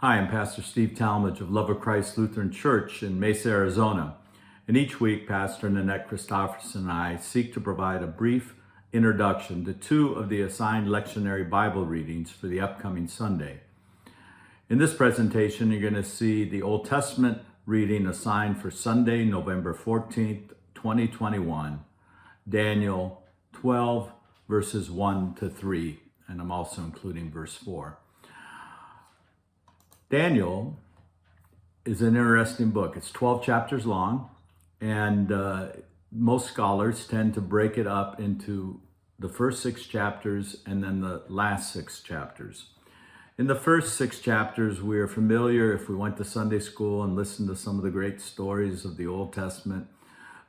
Hi, I'm Pastor Steve Talmage of Love of Christ Lutheran Church in Mesa, Arizona. And each week, Pastor Nanette Christopherson and I seek to provide a brief introduction to two of the assigned lectionary Bible readings for the upcoming Sunday. In this presentation, you're going to see the Old Testament reading assigned for Sunday, November 14th, 2021, Daniel 12, verses 1 to 3, and I'm also including verse 4. Daniel is an interesting book. It's 12 chapters long, and most scholars tend to break it up into the first 6 chapters and then the last 6 chapters. In the first 6 chapters, we are familiar, if we went to Sunday school and listened to some of the great stories of the Old Testament,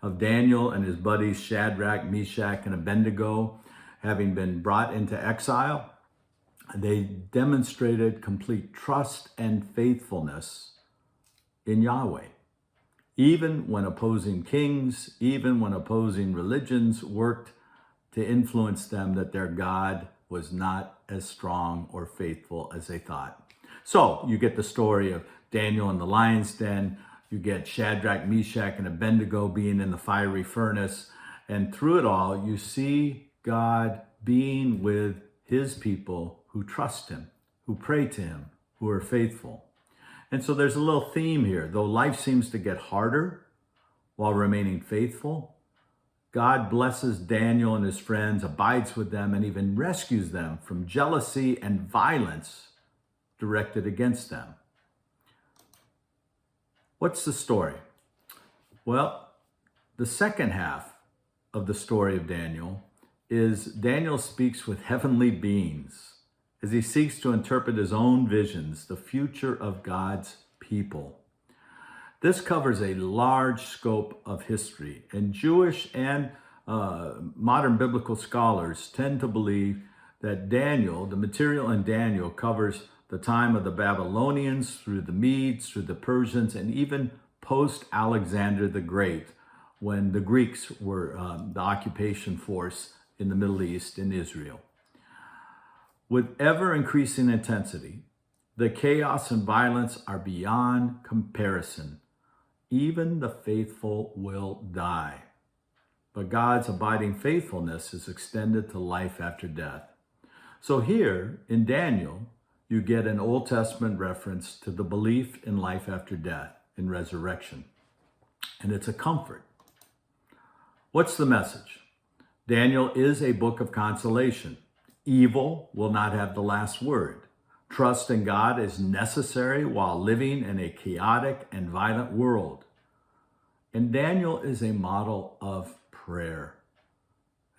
of Daniel and his buddies Shadrach, Meshach, and Abednego having been brought into exile. They demonstrated complete trust and faithfulness in Yahweh. Even when opposing kings, even when opposing religions worked to influence them, that their God was not as strong or faithful as they thought. So you get the story of Daniel in the lion's den, you get Shadrach, Meshach, and Abednego being in the fiery furnace, and through it all, you see God being with his people who trust him, who pray to him, who are faithful. And so there's a little theme here. Though life seems to get harder while remaining faithful, God blesses Daniel and his friends, abides with them, and even rescues them from jealousy and violence directed against them. What's the story? Well, the second half of the story of Daniel is Daniel speaks with heavenly beings as he seeks to interpret his own visions, the future of God's people. This covers a large scope of history, and Jewish and modern biblical scholars tend to believe that Daniel, the material in Daniel, covers the time of the Babylonians through the Medes, through the Persians, and even post-Alexander the Great, when the Greeks were the occupation force in the Middle East, in Israel. With ever-increasing intensity, the chaos and violence are beyond comparison. Even the faithful will die. But God's abiding faithfulness is extended to life after death. So here in Daniel, you get an Old Testament reference to the belief in life after death, in resurrection. And it's a comfort. What's the message? Daniel is a book of consolation. Evil will not have the last word. Trust in God is necessary while living in a chaotic and violent world. And Daniel is a model of prayer.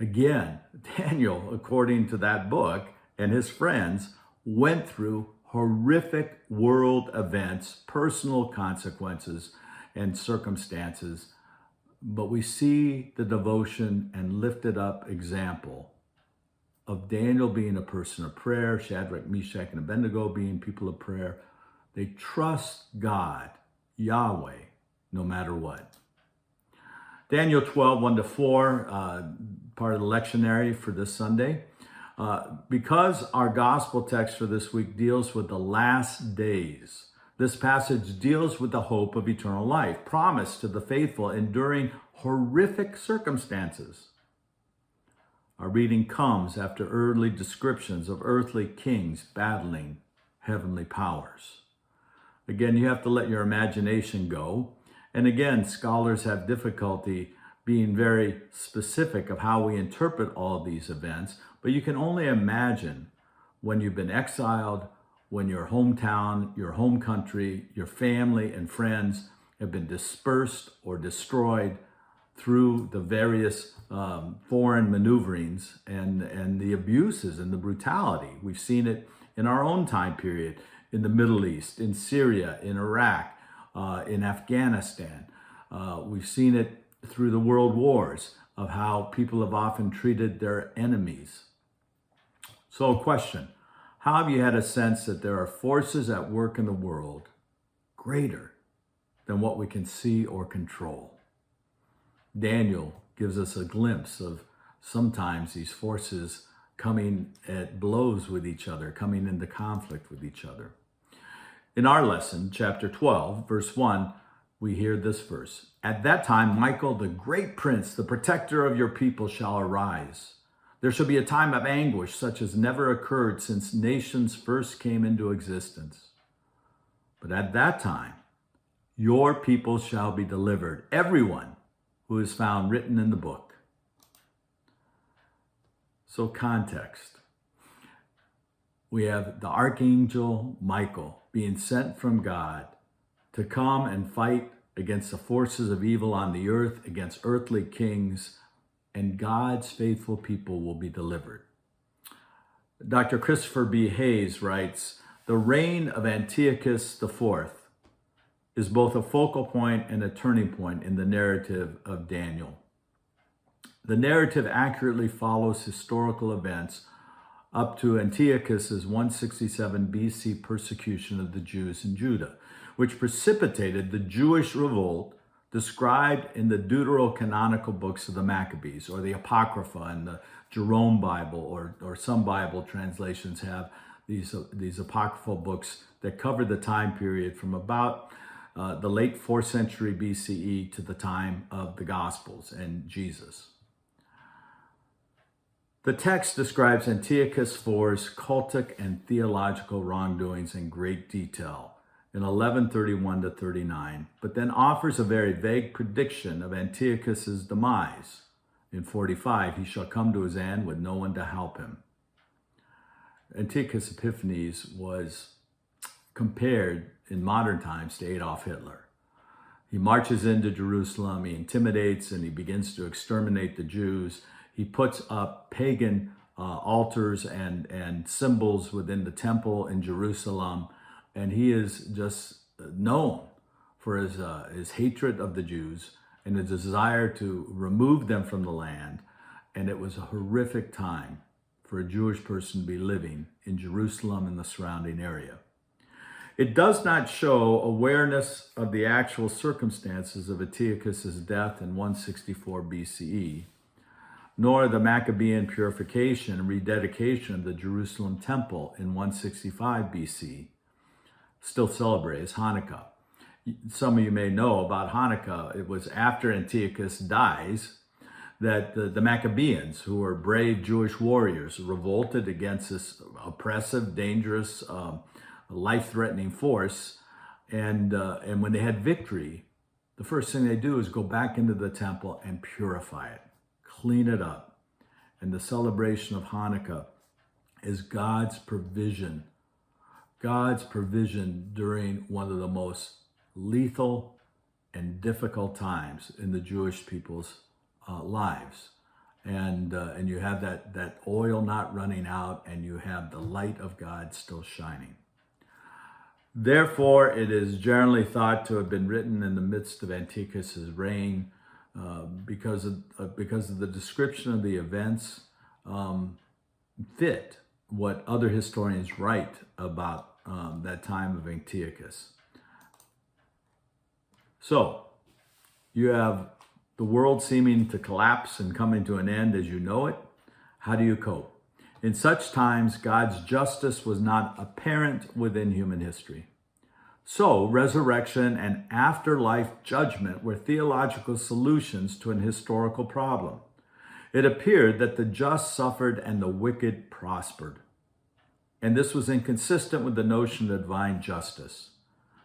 Again, Daniel, according to that book, and his friends went through horrific world events, personal consequences, and circumstances. But we see the devotion and lifted up example of Daniel being a person of prayer, Shadrach, Meshach, and Abednego being people of prayer. They trust God, Yahweh, no matter what. Daniel 12, 1 to 4, part of the lectionary for this Sunday. Because our gospel text for this week deals with the last days, this passage deals with the hope of eternal life, promised to the faithful enduring horrific circumstances. Our reading comes after early descriptions of earthly kings battling heavenly powers. Again, you have to let your imagination go. And again, scholars have difficulty being very specific of how we interpret all of these events, but you can only imagine when you've been exiled, when your hometown, your home country, your family and friends have been dispersed or destroyed through the various foreign maneuverings and the abuses and the brutality. We've seen it in our own time period, in the Middle East, in Syria, in Iraq, in Afghanistan. We've seen it through the world wars of how people have often treated their enemies. So a question, how have you had a sense that there are forces at work in the world greater than what we can see or control? Daniel gives us a glimpse of sometimes these forces coming at blows with each other, coming into conflict with each other. In our lesson, chapter 12, verse 1, we hear this verse. At that time, Michael, the great prince, the protector of your people, shall arise. There shall be a time of anguish such as never occurred since nations first came into existence. But at that time, your people shall be delivered, everyone who is found written in the book. So context. We have the archangel Michael being sent from God to come and fight against the forces of evil on the earth, against earthly kings, and God's faithful people will be delivered. Dr. Christopher B. Hayes writes, the reign of Antiochus IV is both a focal point and a turning point in the narrative of Daniel. The narrative accurately follows historical events up to Antiochus's 167 BC persecution of the Jews in Judah, which precipitated the Jewish revolt described in the deuterocanonical books of the Maccabees, or the Apocrypha in the Jerome Bible, or some Bible translations have these apocryphal books that cover the time period from about the late 4th century BCE to the time of the Gospels and Jesus. The text describes Antiochus IV's cultic and theological wrongdoings in great detail in 1131 to 39, but then offers a very vague prediction of Antiochus's demise. In 45, he shall come to his end with no one to help him. Antiochus Epiphanes was compared in modern times to Adolf Hitler. He marches into Jerusalem, he intimidates, and he begins to exterminate the Jews. He puts up pagan altars and symbols within the temple in Jerusalem, and he is just known for his hatred of the Jews and his desire to remove them from the land. And it was a horrific time for a Jewish person to be living in Jerusalem and the surrounding area. It does not show awareness of the actual circumstances of Antiochus's death in 164 BCE, nor the Maccabean purification and rededication of the Jerusalem temple in 165 BC, still celebrated as Hanukkah. Some of you may know about Hanukkah. It was after Antiochus dies that the Maccabeans, who were brave Jewish warriors, revolted against this oppressive, dangerous, life-threatening force. And when they had victory, the first thing they do is go back into the temple and purify it, clean it up. And the celebration of Hanukkah is God's provision during one of the most lethal and difficult times in the Jewish people's lives. And you have that oil not running out, and you have the light of God still shining. Therefore, it is generally thought to have been written in the midst of Antiochus's reign, because of the description of the events fit what other historians write about that time of Antiochus. So, you have the world seeming to collapse and coming to an end as you know it. How do you cope? In such times, God's justice was not apparent within human history. So, resurrection and afterlife judgment were theological solutions to an historical problem. It appeared that the just suffered and the wicked prospered. And this was inconsistent with the notion of divine justice.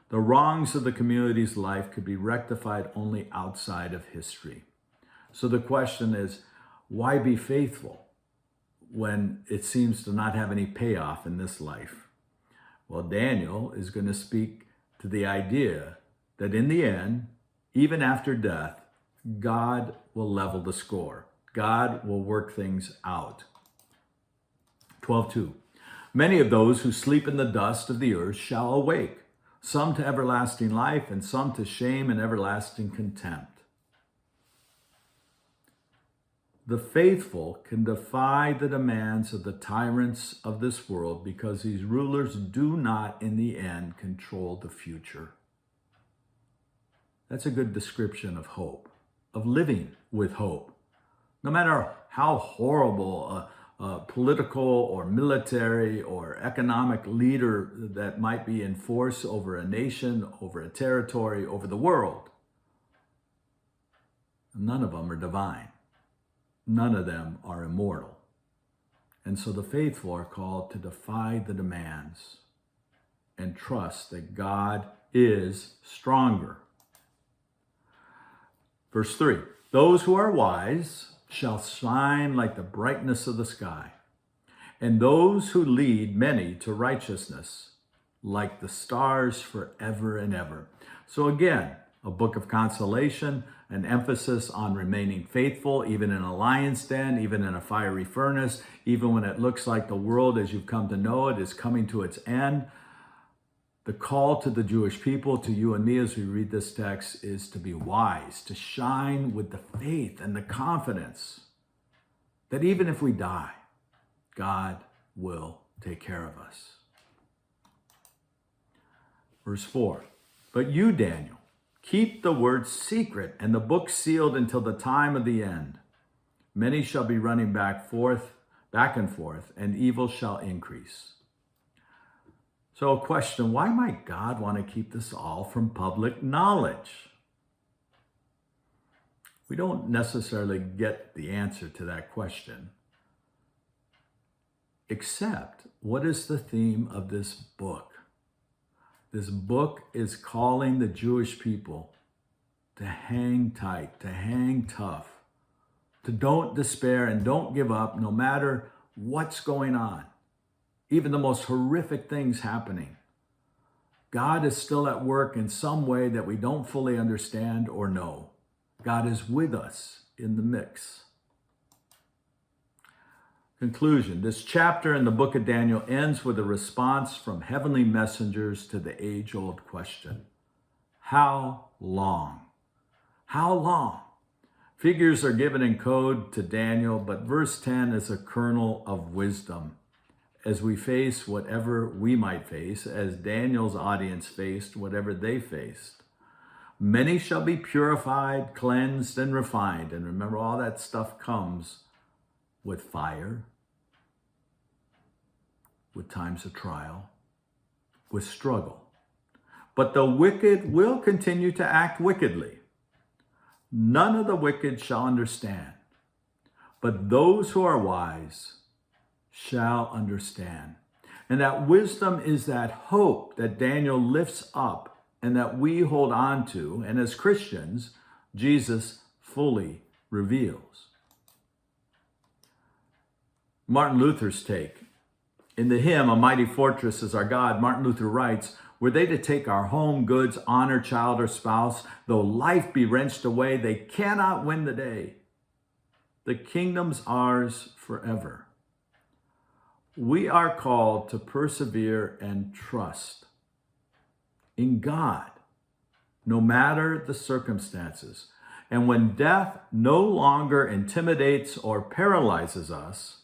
The wrongs of the community's life could be rectified only outside of history. So the question is, why be faithful when it seems to not have any payoff in this life? Well, Daniel is going to speak to the idea that in the end, even after death, God will level the score. God will work things out. 12:2. Many of those who sleep in the dust of the earth shall awake, some to everlasting life and some to shame and everlasting contempt. The faithful can defy the demands of the tyrants of this world because these rulers do not, in the end, control the future. That's a good description of hope, of living with hope. No matter how horrible political or military or economic leader that might be in force over a nation, over a territory, over the world. None of them are divine. None of them are immortal. And so the faithful are called to defy the demands and trust that God is stronger. Verse 3, those who are wise shall shine like the brightness of the sky, and those who lead many to righteousness like the stars forever and ever. So again, a book of consolation, an emphasis on remaining faithful, even in a lion's den, even in a fiery furnace, even when it looks like the world as you've come to know it is coming to its end. The call to the Jewish people, to you and me as we read this text, is to be wise, to shine with the faith and the confidence that even if we die, God will take care of us. Verse 4, but you, Daniel, keep the word secret and the book sealed until the time of the end. Many shall be running back and forth, and evil shall increase. So a question, why might God want to keep this all from public knowledge? We don't necessarily get the answer to that question, except what is the theme of this book? This book is calling the Jewish people to hang tight, to hang tough, to don't despair and don't give up no matter what's going on. Even the most horrific things happening. God is still at work in some way that we don't fully understand or know. God is with us in the mix. Conclusion. This chapter in the book of Daniel ends with a response from heavenly messengers to the age-old question. How long? How long? Figures are given in code to Daniel, but verse 10 is a kernel of wisdom. As we face whatever we might face, as Daniel's audience faced whatever they faced. Many shall be purified, cleansed, and refined. And remember, all that stuff comes with fire, with times of trial, with struggle. But the wicked will continue to act wickedly. None of the wicked shall understand, but those who are wise shall understand. And that wisdom is that hope that Daniel lifts up and that we hold on to, and as Christians, Jesus fully reveals. Martin Luther's take. In the hymn, A Mighty Fortress is Our God, Martin Luther writes, were they to take our home, goods, honor, child, or spouse, though life be wrenched away, they cannot win the day. The kingdom's ours forever. We are called to persevere and trust in God, no matter the circumstances. And when death no longer intimidates or paralyzes us,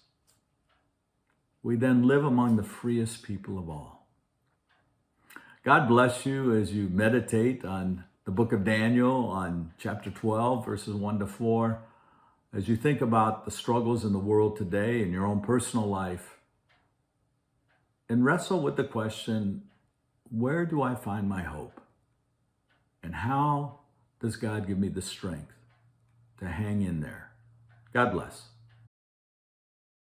we then live among the freest people of all. God bless you as you meditate on the book of Daniel, on chapter 12, verses 1 to 4. As you think about the struggles in the world today in your own personal life, and wrestle with the question, where do I find my hope? And how does God give me the strength to hang in there? God bless.